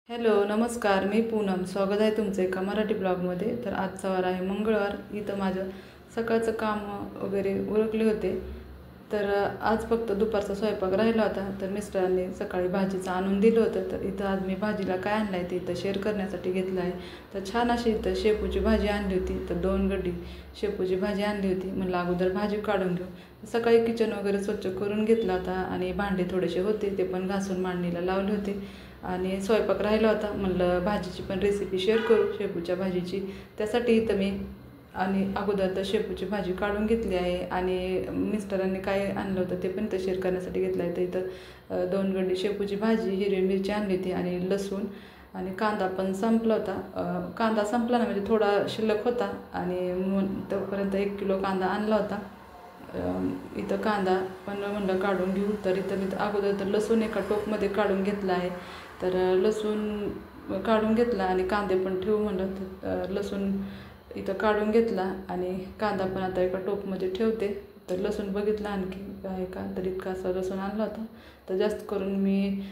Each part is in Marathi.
हॅलो नमस्कार, मी पूनम. स्वागत आहे तुमचं एका मराठी ब्लॉगमध्ये. तर आजचा वार आहे मंगळवार. इथं माझं सकाळचं काम वगैरे उरकले होते. तर आज फक्त दुपारचा स्वयंपाक राहिला होता. तर मिस्टरांनी सकाळी भाजीचं आणून दिलं होतं. तर इथं आज मी भाजीला काय आणलं आहे ते इथं शेअर करण्यासाठी घेतलं आहे. तर छान अशी इथं शेपूची भाजी आणली होती. तर 2 गड्डी शेपूची भाजी आणली होती. म्हणलं अगोदर भाजी काढून घेऊ. सकाळी किचन वगैरे स्वच्छ करून घेतला होता आणि भांडे थोडेसे होते ते पण घासून मांडणीला लावले होते. आणि स्वयंपाक राहिला होता. म्हणलं भाजीची पण रेसिपी शेअर करू शेपूच्या भाजीची. त्यासाठी इथं मी आणि अगोदर तर शेपूची भाजी काढून घेतली आहे आणि मिस्टरांनी काय आणलं होतं ते पण इथं शेअर करण्यासाठी घेतलं आहे. तर इथं 2 गड्डी शेपूची भाजी, हिरवी मिरची आणली होती आणि लसूण आणि कांदा पण संपला होता. कांदा संपला ना म्हणजे थोडा शिल्लक होता आणि तोपर्यंत 1 किलो कांदा आणला होता. इथं कांदा पण म्हणलं काढून घेऊ. तर इथं अगोदर तर लसूण एका टोपमध्ये काढून घेतला आहे. तर लसूण काढून घेतला आणि कांदे पण ठेवू म्हणलं. तर लसूण इथं काढून घेतला आणि कांदा पण आता एका टोपमध्ये ठेवते. तर लसूण बघितला आणखी आहे का, तर इतका असा लसूण आणला होता. तर जास्त करून मी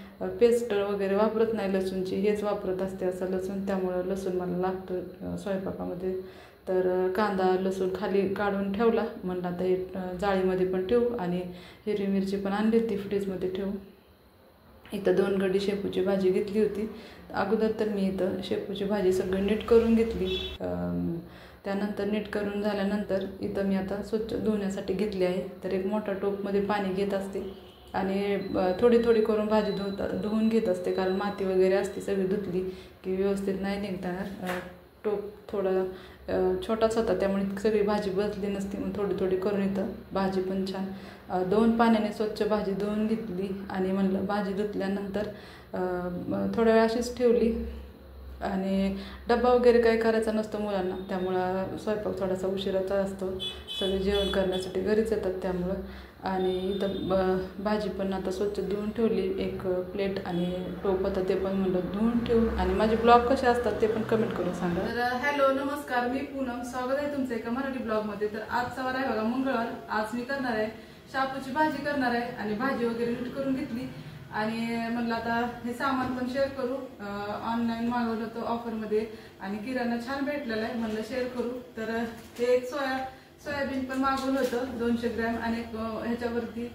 पेस्ट वगैरे वापरत नाही लसूणची, हेच वापरत असते असं लसूण. त्यामुळं लसूण मला लागतं स्वयंपाकामध्ये. तर कांदा लसूण खाली काढून ठेवला. म्हणलं आता हे जाळीमध्ये पण ठेवू आणि हिरवी मिरची पण आणली होती फ्रीजमध्ये ठेवू. इथं 2 गड्डी शेपूची भाजी घेतली होती. अगोदर तर मी इथं शेपूची भाजी सगळी नीट करून घेतली. त्यानंतर नीट करून झाल्यानंतर इथं मी आता स्वच्छ धुण्यासाठी घेतली आहे. तर एक मोठा टोपमध्ये पाणी घेत असते आणि थोडी थोडी करून भाजी धुवून घेत असते. कारण माती वगैरे असते, सगळी धुतली की व्यवस्थित नाही निघणार. टोप थोडा छोटाच होता त्यामुळे सगळी भाजी बसली नसती. मग थोडी थोडी करून इथं भाजी पण छान 2 पाण्याने स्वच्छ भाजी धुवून घेतली आणि म्हणलं भाजी धुतल्यानंतर थोड्या वेळ अशीच ठेवली. आणि डबा वगैरे काही करायचा नसतो मुलांना, त्यामुळं स्वयंपाक थोडासा उशिराचा असतो. सगळे जेवण करण्यासाठी घरीच येतात त्यामुळं. आणि इथं भाजी पण आता स्वच्छ धुवून ठेवली. एक प्लेट आणि टोप होतं ते पण म्हणलं धुवून ठेवून. आणि माझे ब्लॉग कसे असतात ते पण कमेंट करून सांगा. तर हॅलो नमस्कार, मी पूनम. स्वागत आहे तुमचं एका मराठी ब्लॉगमध्ये. तर आजचा वार आहे बघा मंगळवार. आज मी करणार आहे शापूची भाजी करणार आहे आणि भाजी वगैरे नीट करून घेतली. आणि म्हणलं आता हे सामान पण शेअर करू. ऑनलाईन मागवलं होतं ऑफरमध्ये आणि किराणा छान भेटलेला आहे, म्हणलं शेअर करू. तर हे एक सोयाबीन पण मागवलं होतं 200 ग्रॅम आणि ह्याच्यावरती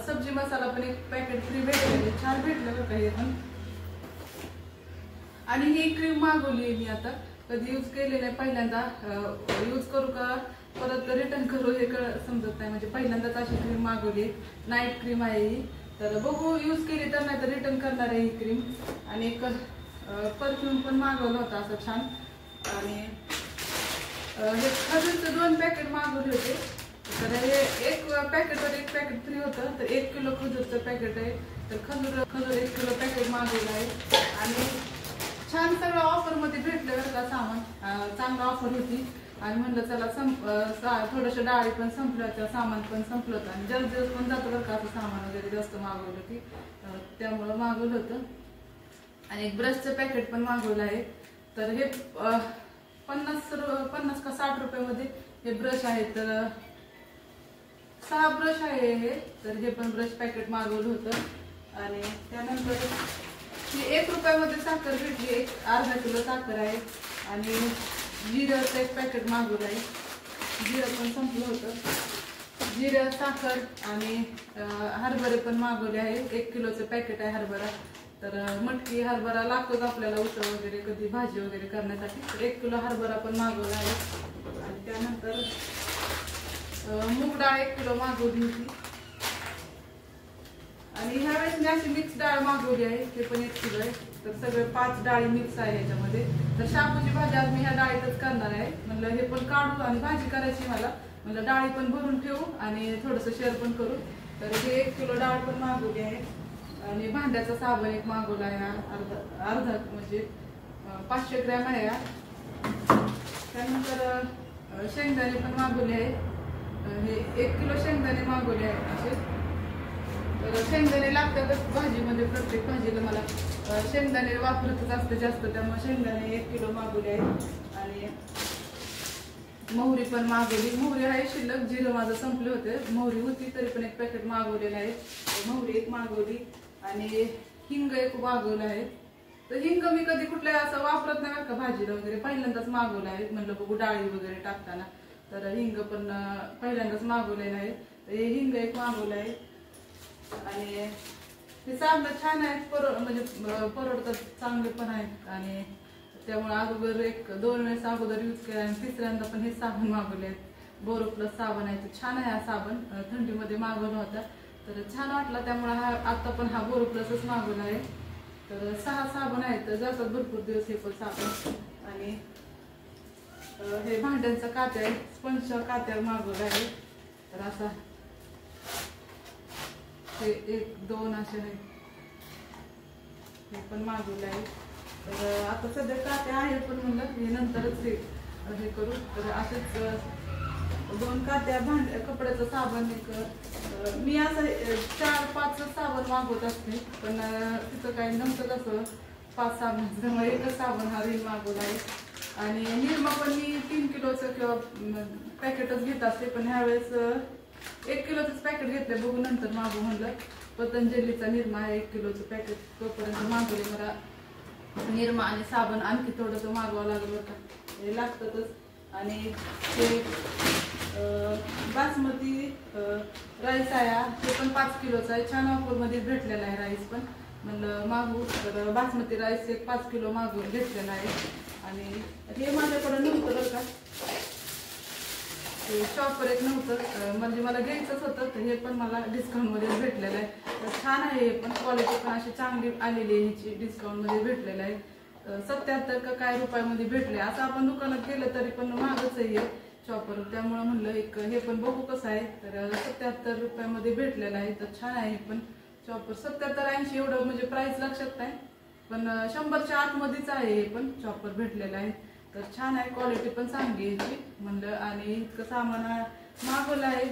सब्जी मसाला पण एक पॅकेट फ्री भेटलेले, छान भेटलं बघा हे पण. आणि ही क्रीम मागवली आहे मी आता, कधी यूज केलेलं आहे, पहिल्यांदा यूज करू का परत रिटर्न करू हे समजत नाही. म्हणजे पहिल्यांदाच अशी क्रीम मागवली. नाईट क्रीम आहे ही. तर बघू यूज केली तर, नाही तर रिटर्न करणार आहे ही क्रीम. आणि एक परफ्यूम पण मागवलं होतं असं छान. आणि हे खजूरचं 2 पॅकेट मागवले होते. तर हे एक पॅकेटवर एक पॅकेट फ्री होतं. तर 1 किलो खजूरचं पॅकेट आहे. तर खजूर 1 किलो पॅकेट मागवलं आहे. आणि छान सगळं ऑफरमध्ये भेटलं बरं का सामान. चांगलं ऑफर होती. आणि म्हणलं चला थोड्याशा डाळी पण संपल्या होत्या, सामान पण संपलं होतं. आणि जास्त दिवस पण जातं बरं का असं सामान वगैरे जास्त मागवलं की, त्यामुळं मागवलं होतं. आणि एक ब्रशचं पॅकेट पण मागवलं आहे. तर हे 50 का 60 रुपयामध्ये हे ब्रश आहे. तर 6 ब्रश आहे हे. तर हे पण ब्रश पॅकेट मागवलं होतं. आणि त्यानंतर 1 रुपयामध्ये साखर भेटली, अर्धा किलो साखर आहे. आणि जिऱ्याचं एक पॅकेट मागवलं आहे. जिरं पण संपलं होतं. जिरं, साखर आणि हरभरे पण मागवले आहे. 1 किलोचं पॅकेट आहे हरभरा. तर मटकी हरभरा लागतोच आपल्याला उसळ वगैरे कधी भाजी वगैरे करण्यासाठी. तर 1 किलो हरभरा पण मागवला आहे. आणि त्यानंतर मूग डाळ 1 किलो मागवली होती. आणि ह्यावेळेस मी अशी मिक्स डाळ मागवली आहे, ते पण 1 किलो आहे. तर सगळे 5 डाळी मिक्स आहे ह्याच्यामध्ये. तर शापूची भाजी आज मी ह्या डाळीतच करणार आहे. म्हणलं हे पण काढू आणि भाजी करायची मला. म्हणलं डाळी पण भरून ठेवू आणि थोडंसं शेअर पण करू. तर हे 1 किलो डाळ पण मागवली आहे. आणि भांड्याचा साबण एक मागवला आहे, अर्धा म्हणजे 500 ग्रॅम आहे. त्यानंतर शेंगदाणे पण मागवले आहे. हे 1 किलो शेंगदाणे मागवले आहे असे. तर शेंगदाणे लागतातच भाजीमध्ये, प्रत्येक भाजीला मला शेंगदाणे वापरतच असते जास्त, त्यामुळे शेंगदाणे 1 किलो मागवले आहेत. आणि मोहरी पण मागवली. मोहरी आहे शिल्लक, जिरं माझं संपले होते. मोहरी होती तरी पण एक पॅकेट मागवलेलं आहे. मोहरी एक मागवली. आणि हिंग एक मागवलं आहे. तर हिंग मी कधी कुठल्या असं वापरत नाही बरं का भाजीला वगैरे, पहिल्यांदाच मागवलं आहे. म्हणलं बघू डाळी वगैरे टाकताना, तर हिंग पण पहिल्यांदाच मागवलेलं आहे. तर हे हिंग एक मागवलं आहे. आणि हे साबण छान आहेत, म्हणजे परवडतात, चांगले पण आहेत. आणि त्यामुळे अगोदर 1-2 वेळेस अगोदर यूज केला आणि तिसऱ्यांदा पण हे साबण मागवले आहेत. बोरो प्लस साबण आहे, तर छान आहे हा साबण. थंडीमध्ये मागवला होता तर छान वाटला, त्यामुळे हा आता पण हा बोरो प्लसच मागवला आहे. तर 6 साबण आहेत, तर जातात भरपूर दिवस हे पण साबण. आणि हे भांड्यांचा कात्या आहे, स्पंजच्या कात्या मागवला आहे. तर असा हे 1-2 असे आहेत, हे पण मागवलं आहे. तर आता सध्या कात्या आहे, पण म्हणलं हे नंतरच हे करू. तर असेच 2 कात्या, कपड्याचं साबण एक. मी असं 4-5 साबण मागवत असते, पण तिथं काही नव्हतं तसं 5 साबणाचं, त्यामुळे एकच साबण हा रील मागवला आहे. आणि निरमा पण मी 3 किलोचं किंवा पॅकेटच घेत असते, पण ह्यावेळेस 1 किलोचंच पॅकेट घेतलं, बघू नंतर मागू म्हणलं. पतंजलीचा निरमा आहे 1 किलोचं पॅकेट, तोपर्यंत मागवले. मला निरमा आणि साबण आणखी थोडंसं मागवावं लागलं होतं, हे लागतातच. आणि ते बासमती राईस आहे, ते पण 5 किलोचा आहे. छान ऑफरमध्ये भेटलेला आहे राईस पण, म्हणलं मागू. तर बासमती राईस एक 5 किलो मागवून घेतलेला आहे. आणि हे माझ्याकडं नव्हतं बरं का, ते शॉपर एक नव्हतं, म्हणजे मला घ्यायचंच होतं. तर हे पण मला डिस्काउंटमध्ये भेटलेलं आहे. तर छान आहे, हे पण क्वालिटी पण अशी चांगली आलेली आहे, ह्याची डिस्काउंटमध्ये भेटलेलं आहे. 77 का काय रुपयामध्ये भेटले. असं आपण दुकानात गेलं तरी पण महागच आहे हे शॉपर, त्यामुळे म्हणलं एक हे पण बघू कसं आहे. तर 77 रुपयामध्ये भेटलेलं आहे. तर छान आहे हे पण शॉपर. 77-80 एवढं म्हणजे प्राइस लक्षात नाही, पण 100च्या आतमध्येच आहे हे पण शॉपर भेटलेलं आहे. तर छान आहे, क्वालिटी पण चांगली आहे ह्याची म्हणलं. आणि इतकं सामान मागवलं आहे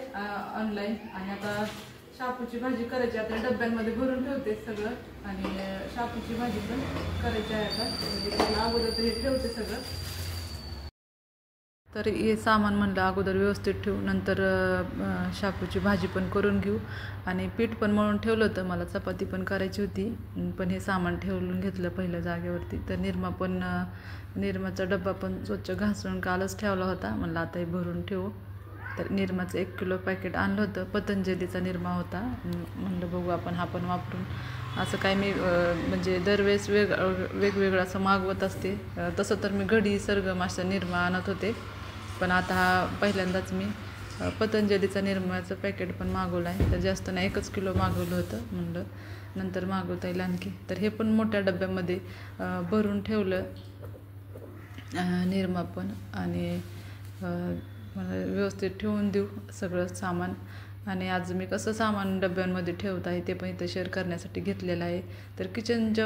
ऑनलाईन. आणि आता शापूची भाजी करायची, आता डब्यांमध्ये भरून ठेवते सगळं. आणि शापूची भाजी पण करायची आहे आता, म्हणजे त्याला अगोदर तरी ठेवते सगळं. तर हे सामान म्हणलं अगोदर व्यवस्थित ठेवू, नंतर शापूची भाजी पण करून घेऊ. आणि पीठ पण मळून ठेवलं होतं, मला चपाती पण करायची होती, पण हे सामान ठेवून घेतलं पहिल्या जागेवरती. तर निरमाचा डब्बा पण स्वच्छ घासून कालच ठेवला होता, म्हणलं आता हे भरून ठेवू. तर निरमाचं 1 किलो पॅकेट आणलं होतं, पतंजलीचा निरमा होता. म्हणलं बघू आपण हा पण वापरून. असं काय मी म्हणजे दरवेळेस वेगवेगळं असं मागवत असते. तसं तर मी घडी सरगम असं निरमा आणत होते, पण आता हा पहिल्यांदाच मी पतंजलीचा निरमाचं पॅकेट पण मागवलं आहे. तर जास्त नाही, 1 किलो मागवलं होतं, म्हणलं नंतर मागवता येईल आणखी. तर हे पण मोठ्या डब्यामध्ये भरून ठेवलं निरमा पण. आणि मला व्यवस्थित ठेवून देऊ सगळं सामान. आणि आज मी कसं सामान डब्यांमध्ये ठेवत आहे ते पण इथं शेअर करण्यासाठी घेतलेलं आहे. तर किचनच्या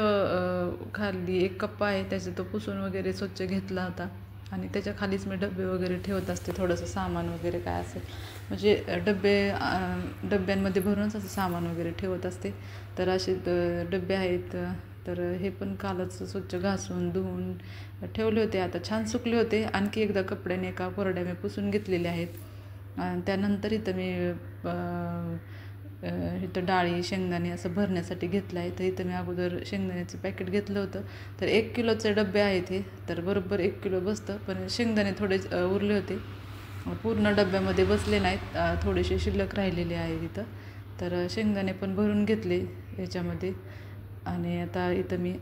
खाली एक कप्पा आहे, त्याचं तो पुसून वगैरे स्वच्छ घेतला होता. आणि त्याच्या खालीच मी डबे वगैरे ठेवत असते, थोडंसं सामान वगैरे काय असेल म्हणजे डब्यांमध्ये भरूनच असं सामान वगैरे ठेवत असते. तर असे डबे आहेत. तर हे पण कालच स्वच्छ घासून धुवून ठेवले होते, आता छान सुकले होते. आणखी एकदा कपड्याने एका कोरड्या मी पुसून घेतलेल्या आहेत. त्यानंतर इथं मी इथं डाळी शेंगदाणे असं भरण्यासाठी घेतलं आहे. तर इथं मी अगोदर शेंगदाण्याचं पॅकेट घेतलं होतं. तर 1 किलोचे डबे आहेत हे, तर बरोबर 1 किलो बसतं. पण शेंगदाणे थोडे उरले होते, पूर्ण डब्यामध्ये बसले नाहीत, थोडेसे शिल्लक राहिलेले आहेत इथं. तर शेंगदाणे पण भरून घेतले ह्याच्यामध्ये. आणि आता इथं मी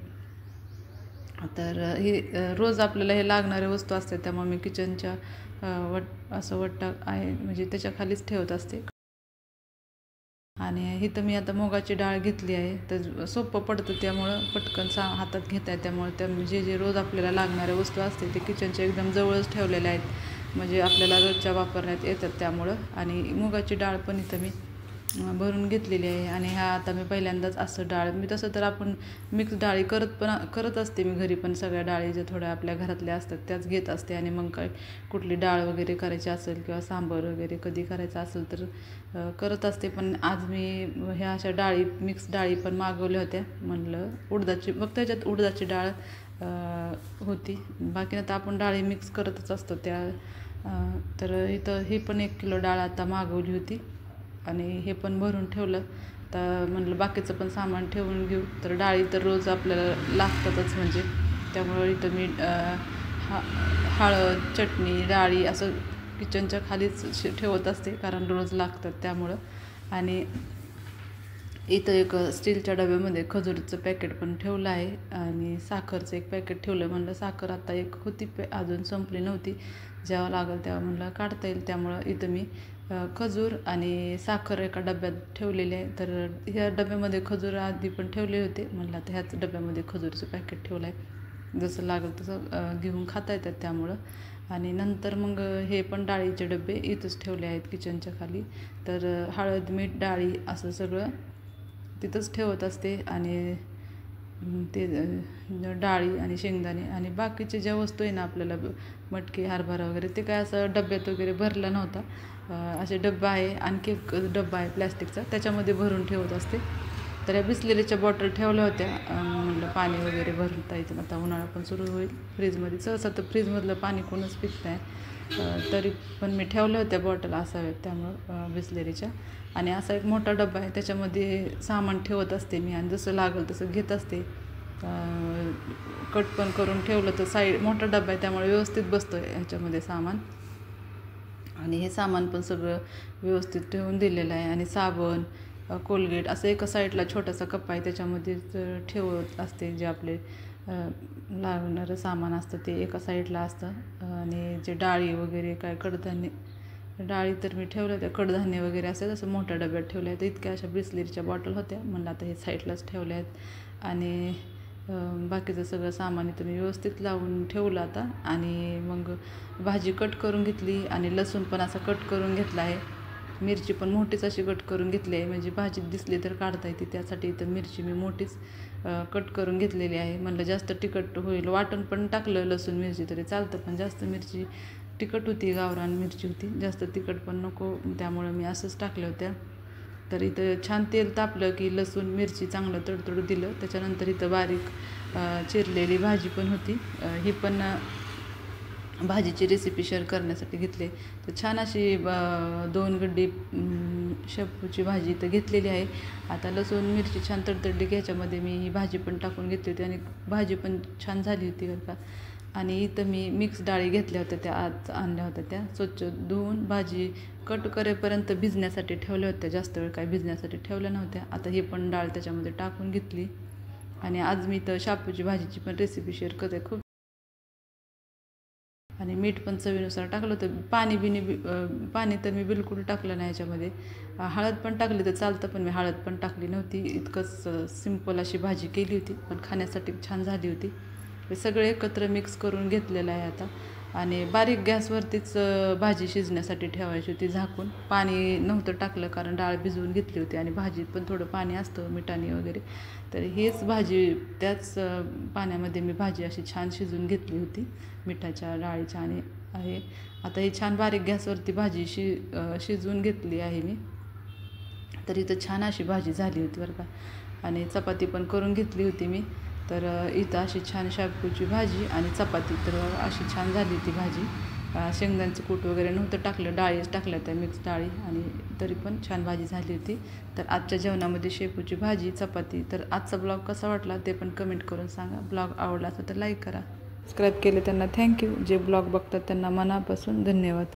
तर हे रोज आपल्याला हे लागणारे वस्तू असतात, त्यामुळे मी किचनच्या असं वट्टा आहे म्हणजे त्याच्या खालीच ठेवत असते. आणि इथं मी आता मुगाची डाळ घेतली आहे, तर सोपं पडतं, त्यामुळं पटकन हातात घेता येतं. त्यामुळे त्या जे रोज आपल्याला लागणाऱ्या वस्तू असते ते किचनच्या एकदम जवळच ठेवलेल्या आहेत, म्हणजे आपल्याला रोजच्या वापरण्यात येतात त्यामुळं. आणि मुगाची डाळ पण इथं मी भरून घेतलेली आहे. आणि ह्या आता मी पहिल्यांदाच असं डाळ, मी तसं तर आपण मिक्स डाळी करत असते मी घरी, पण सगळ्या डाळी ज्या थोड्या आपल्या घरातल्या असतात त्याच घेत असते. आणि मग काय कुठली डाळ वगैरे करायची असेल किंवा सांबार वगैरे कधी करायचं असेल तर करत असते. पण आज मी ह्या अशा डाळी, मिक्स डाळी पण मागवल्या होत्या, म्हणलं उडदाची, मग त्याच्यात उडदाची डाळ होती. बाकी आता आपण डाळी मिक्स करतच असतो त्या. तर इथं ही पण 1 किलो डाळ आता मागवली होती. आणि हे पण भरून ठेवलं. आता म्हणलं बाकीचं पण सामान ठेवून घेऊ. तर डाळी तर रोज आपल्याला लागतातच, म्हणजे त्यामुळं इथं मी हळद, चटणी, डाळी असं किचनच्या खालीच ठेवत असते, कारण रोज लागतात त्यामुळं. आणि इथं एक स्टीलच्या डब्यामध्ये खजूरचं पॅकेट पण ठेवलं आहे आणि साखरचं एक पॅकेट ठेवलं. म्हणलं साखर आता एक होती, अजून संपली नव्हती, जेव्हा लागेल तेव्हा म्हणलं काढता येईल. त्यामुळं इथं मी खजूर आणि साखर एका डब्यात ठेवलेली आहे. तर ह्या डब्यामध्ये खजूर आधी पण ठेवले होते, म्हणलं आता ह्याच डब्यामध्ये खजूरचं पॅकेट ठेवलं आहे, जसं लागेल तसं घेऊन खाता येतात त्यामुळं. आणि नंतर मग हे पण डाळीचे डबे इथंच ठेवले आहेत किचनच्या खाली. तर हळद, मीठ, डाळी असं सगळं तिथंच ठेवत असते. आणि ते डाळी आणि शेंगदाणे आणि बाकीचे ज्या वस्तू आहे ना आपल्याला, मटकी, हरभरा वगैरे, ते काय असं डब्यात वगैरे भरला नव्हता. असे डब्बा आहे, आणखी एक डब्बा आहे प्लॅस्टिकचा, त्याच्यामध्ये भरून ठेवत असते. तर या बिस्लेरीच्या बॉटल ठेवल्या होत्या, म्हटलं पाणी वगैरे भरता येतं, आता उन्हाळा पण सुरू होईल. फ्रीजमध्ये सहसा तर फ्रीजमधलं पाणी कोणच पित नाही, तरी पण मी ठेवल्या होत्या बॉटल असाव्यात त्यामुळं बिस्लेरीच्या. आणि असा एक मोठा डब्बा आहे, त्याच्यामध्ये सामान ठेवत असते मी, आणि जसं लागेल तसं घेत असते. कट पण करून ठेवलं तर साईड मोठा डब्बा आहे त्यामुळे व्यवस्थित बसतो ह्याच्यामध्ये सामान. आणि हे सामान पण सगळं व्यवस्थित ठेवून दिलेलं आहे. आणि साबण, कोलगेट असं एका साईडला छोटासा कप्पा आहे, त्याच्यामध्ये ठेवत असते. जे आपले लागणारं सामान असतं ते एका साईडला असतं. आणि जे डाळी वगैरे काय कडधान्य, डाळी तर मी ठेवल्या होत्या, कडधान्य वगैरे असं असं मोठ्या डब्यात ठेवल्या आहेत. इतक्या अशा बिस्लेरीच्या बॉटल होत्या, म्हणलं आता हे साईडलाच ठेवल्या आहेत. आणि बाकीचं सगळं सामान इथं मी व्यवस्थित लावून ठेवलं आता. आणि मग भाजी कट करून घेतली, आणि लसूण पण असा कट करून घेतला आहे. मिरची पण मोठीच अशी कट करून घेतली आहे, म्हणजे भाजीत दिसली तर काढता येते, त्यासाठी इथं मिरची मी मोठीच कट करून घेतलेली आहे. म्हणलं जास्त तिखट होईल, वाटण पण टाकलं लसूण मिरची तरी चालतं, पण जास्त मिरची तिखट होती, गावरान मिरची होती, जास्त तिखट पण नको, त्यामुळं मी असंच टाकल्या होत्या. तर इथं छान तेल तापलं की लसूण मिरची चांगलं तडतडू दिलं. त्याच्यानंतर इथं बारीक चिरलेली भाजी पण होती, ही पण भाजीची रेसिपी शेअर करण्यासाठी घेतले. तर छान अशी 2 गड्डी शेपूची भाजी इथं घेतलेली आहे. आता लसूण मिरची छान तडतडली की ह्याच्यामध्ये मी ही भाजी पण टाकून घेतली होती, आणि भाजी पण छान झाली होती बरं का. आणि इथं मी मिक्स डाळी घेतल्या होत्या, त्या आज आणल्या होत्या, त्या स्वच्छ धुवून भाजी कट करेपर्यंत भिजण्यासाठी ठेवल्या होत्या, जास्त वेळ काय भिजण्यासाठी ठेवल्या नव्हत्या. आता ही पण डाळ त्याच्यामध्ये टाकून घेतली. आणि आज मी तर शापूची भाजीची पण रेसिपी शेअर करते खूप. आणि मीठ पण चवीनुसार टाकलं होतं. पाणी तर मी बिलकुल टाकलं नाही ह्याच्यामध्ये. हळद पण टाकली तर चालतं, पण मी हळद पण टाकली नव्हती. इतकंच सिंपल अशी भाजी केली होती, पण खाण्यासाठी छान झाली होती. हे सगळं एकत्र मिक्स करून घेतलेलं आहे आता. आणि बारीक गॅसवरतीच भाजी शिजण्यासाठी ठेवायची होती झाकून. पाणी नव्हतं टाकलं, कारण डाळ भिजवून घेतली होती, आणि भाजीत पण थोडं पाणी असतं मिठाने वगैरे. तर हेच भाजी त्याच पाण्यामध्ये मी भाजी अशी छान शिजवून घेतली होती मिठाच्या डाळीच्या. आणि आहे आता ही छान बारीक गॅसवरती भाजी शिजवून घेतली आहे मी. तर इथं छान अशी भाजी झाली होती बरं का. आणि चपाती पण करून घेतली होती मी. तर इथं अशी छान शापूची भाजी आणि चपाती, तर अशी छान झाली ती भाजी. शेंगदाण्याचं कूट वगैरे नव्हतं टाकलं, डाळीच टाकल्या त्या मिक्स डाळी, आणि तरी पण छान भाजी झाली होती. तर आजच्या जेवणामध्ये शेपूची भाजी, चपाती. तर आजचा ब्लॉग कसा वाटला ते पण कमेंट करून सांगा. ब्लॉग आवडला असेल तर लाईक करा, सबस्क्राईब केले त्यांना थँक्यू. जे ब्लॉग बघतात त्यांना मनापासून धन्यवाद.